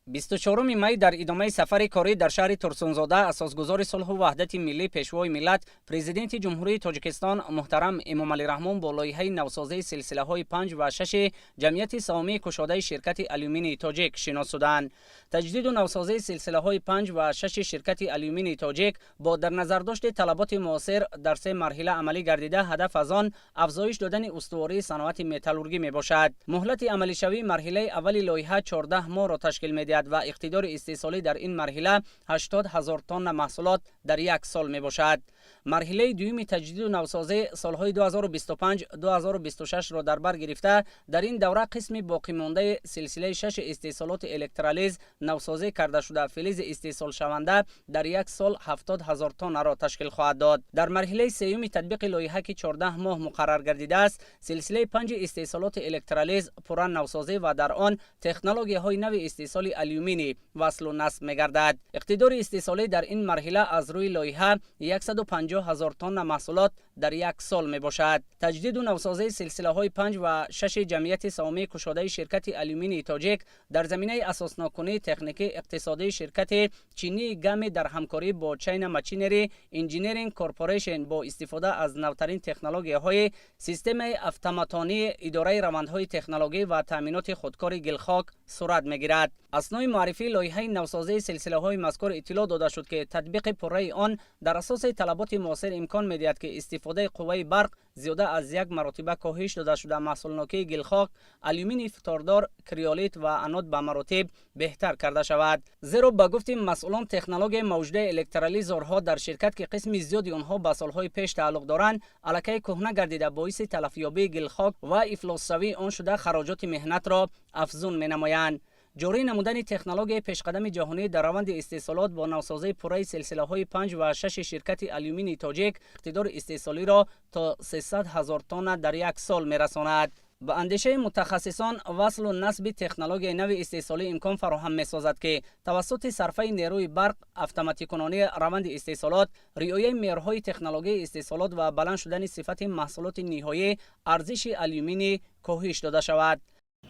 24 مای در ادامه سفر کاری در شهر ترسونزاده اساسگزار صلح و وحدت ملی پیشوای ملت پرزیدنت جمهوری تاجیکستان محترم امامعلی رحمان با لایحه نوسازی سلسله های 5 و 6 جمعیت سهامی کشاده شرکت آلومینی تاجیک شناسودند. تجدید و نوسازی سلسله های 5 و 6 شرکت آلومینی تاجیک با در نظر داشت طلبات معاصر در 3 مرحله عملی گردیده، هدف از آن افزایش دادن استواری صنعت متالورژی می باشد. مهلت عملی شوی مرحله اول لایحه 14 ماه را تشکیل می و اقتدار استیصالی در این مرحله 80,000 تن محصولات در یک سال می باشد. مرحله دوم تجدید و نوسازی سالهای 2025-2026 را در بر گرفته در این دوره قسم باقی مانده سلسله 6 استیصالات الکترولیز نوسازی کرده شده فلز استیصال شونده در یک سال 70,000 تن را تشکیل خواهد داد. در مرحله سوم تطبیق لایحه که 14 ماه مقرر گردیده است، سلسله 5 استیصالات الکترولیز پورا نوسازی و در آن تکنولوژی های نو استیصال آلومینی وصل و نصب می گردد. اقتدار استیصالی در این مرحله از روی لایحه 150,000 تن محصولات در یک سال می باشد. تجدید و نوسازی سلسله های 5 و 6 جمعیت سهامی کشاده شرکت آلومینی تاجیک در زمینه اساسناکنی تکنیکی اقتصادی شرکت چینی گامی در همکاری با چین ماشینری انجینیرینگ کورپوریشن با استفاده از نوترین تکنولوژی های سیستم اتوماتونی اداره روندهای تکنولوژی و تامینات خودکار گلخاک صورت می گیرد. اثنای معرفی لایحه نوسازی سلسله های مذکور اطلاع داده شد که تطبیق پره آن در اساس طلبات معاصر امکان می‌دهد که استفاده قوه برق زیاده از یک مرتبه کاهش داده شده محصولناکی گلخاک، آلومینی فتاردار، کریولیت و انود به مراتب بهتر کرده شود. زیرا به گفت مسئولان تکنولوژی موجوده الکترولیزورها در شرکت که قسم زیادی آنها به سالهای پیش تعلق دارند الکی کهنه گردیده باعث تلفیابی گلخاک و افلاس شوی آن شده خراجات مهنت را افزون می‌نمایند. جاری نمودن تکنولوژی پیشقدم جهانی در روند استیصالات با نوسازی پره سلسله های 5 و 6 شرکت آلومینی تاجیک اقتدار استیصالی را تا 300,000 تن در یک سال می‌رساند. با اندیشه متخصصان وصل و نصب تکنولوژی نو استیصالی امکان فراهم می‌سازد که توسط صرفه نیروی برق اتوماتیک کنانی روند استیصالات، رعایت معیارهای تکنولوژی استیصالات و بلند شدن صفت محصولات نهایی ارزش آلومینی کاهش داده شود.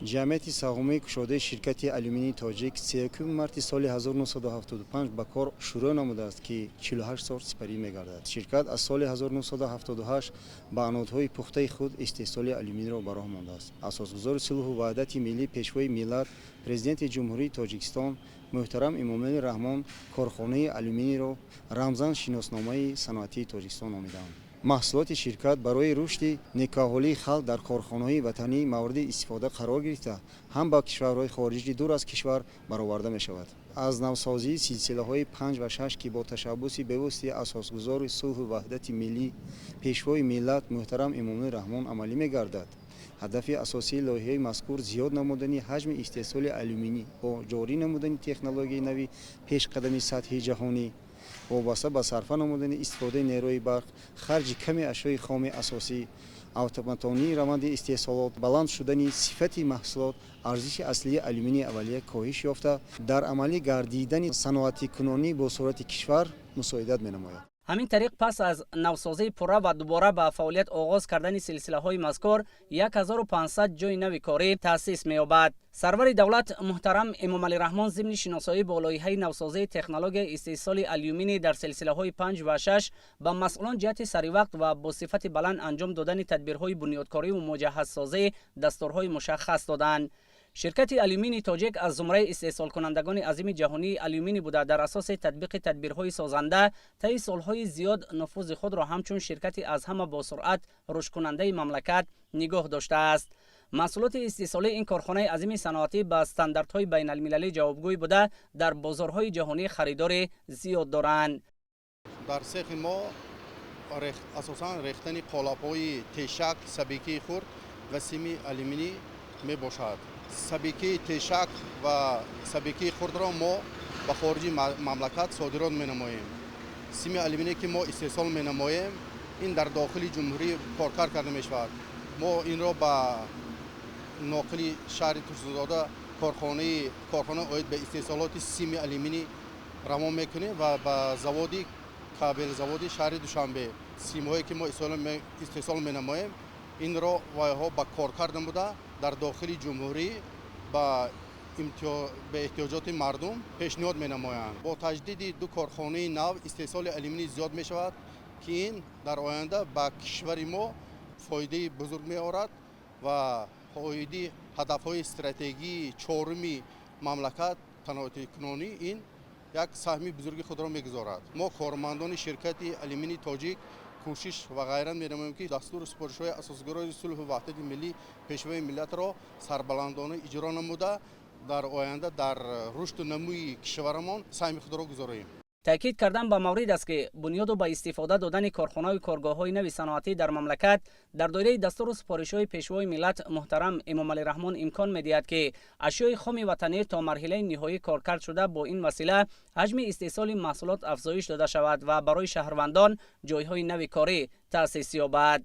جمعیت سهامی کشاده شرکت آلومینی تاجیک 31 مارس سال 1975 به کار شروع نموده است که 48 سال سپری می‌گردد. شرکت از سال 1978 به انودهای پخته خود استیصال آلومینی را براه مانده است. اساسگزار صلح و وحدت ملی پیشوای ملت پرزیدنت جمهوری تاجیکستان محترم امامعلی رحمان کارخانه آلومینی را رمزاً شناسنامه صنعتی تاجیکستان نامیدند. محصولات شرکت برای رشد نکاحالی خلق در کارخانه‌های وطنی مورد استفاده قرار گرفته هم با کشورهای خارجی دور از کشور برآورده می شود. از نوسازی سلسله های 5 و 6 که با تشبث به واسطه اساسگزار صلح و وحدت ملی پیشوای ملت محترم امامعلی رحمان عملی می گردد. هدف اساسی لایحه مذکور زیاد نمودن حجم استیصال آلومینی با جاری نمودن تکنولوژی نوی پیش قدم سطح جهانی وابسته به صرفه نمودن استفاده نیروی برق، خرج کمی اشیاء خام اساسی، اتوماتونی روند استیصالات، بلند شدن صفت محصولات، ارزش اصلی آلومینی اولیه کاهش یافته در عملی گردیدن صنعتی کنونی با صورت کشور مساعدت می‌نماید. همین طریق پس از نوسازی پره و دوباره به فعالیت آغاز کردن سلسله های مذکور 1500 جای نو کاری تأسیس می‌یابد. سرور دولت محترم امامعلی رحمان ضمن شناسایی با لایحه نوسازی تکنولوژی استیصال آلومینی در سلسله های 5 و 6 به مسئولان جهت سری وقت و با صفت بلند انجام دادن تدبیرهای بنیادکاری و مجهزسازی دستورهای مشخص دادند. شرکت آلومینی تاجیک از زمره استیصال کنندگان عظیم جهانی آلومینی بوده در اساس تطبیق تدبیرهای سازنده طی سالهای زیاد نفوذ خود را همچون شرکتی از همه با سرعت رشد کننده مملکت نگاه داشته است. محصولات استیصالی این کارخانه عظیم صنعتی به استانداردهای بین المللی جوابگوی بوده در بازارهای جهانی خریدار زیاد دارند. در سیخ ما اساساً ریختن قالب‌های تشک سبیکی خرد و سیمی آلومینی می باشد. سبیکی تشک و سبیکی خرد را ما به خارج مملکت صادرات می نماییم. سیمی آلومینی که ما استیصال می نماییم این در داخل جمهوری کار کرده می شود. ما این را به ناقلی شهر ترسونزاده کارخانه آید به استیصالات سیمی آلومینی روان میکنیم و به زوادی کابل زوادی شهر دوشنبه سیمایی که ما استیصال می نماییم این را وایها به کار کردن بوده در داخل جمهوری با به احتیاجات مردم پیشنهاد می‌نمایند. با تجدید دو کارخانه نو استحصال آلومینی زیاد می‌شود که این در آینده به کشور ما فایده بزرگ می‌آورد و حائدی هدف‌های استراتژی چهارمی مملکت صنعت کنونی این یک سهمی بزرگ خود را می‌گذارد. ما کارمندان شرکت آلومینی تاجیک کوشش و غیرت می‌نماییم که دستور سپارش‌های اساسگرای صلح و وحدت ملی پیشوای ملت را سربلندانه اجرا نموده در آینده در رشد و نموی کشورمان سهم خود را گذاریم. تاکید کردن به مورد است که بنیاد و با استفاده دادن کارخانه‌های کارگاه‌های نوی صنعتی در مملکت در دایره دستور و سپارش‌های پیشوای ملت محترم امام علی رحمان امکان می‌دهد که اشیاء خام وطنی تا مرحله نهایی کارکرد شده با این وسیله حجم استحصال محصولات افزایش داده شود و برای شهروندان جای‌های نوی کاری تأسیس یابد.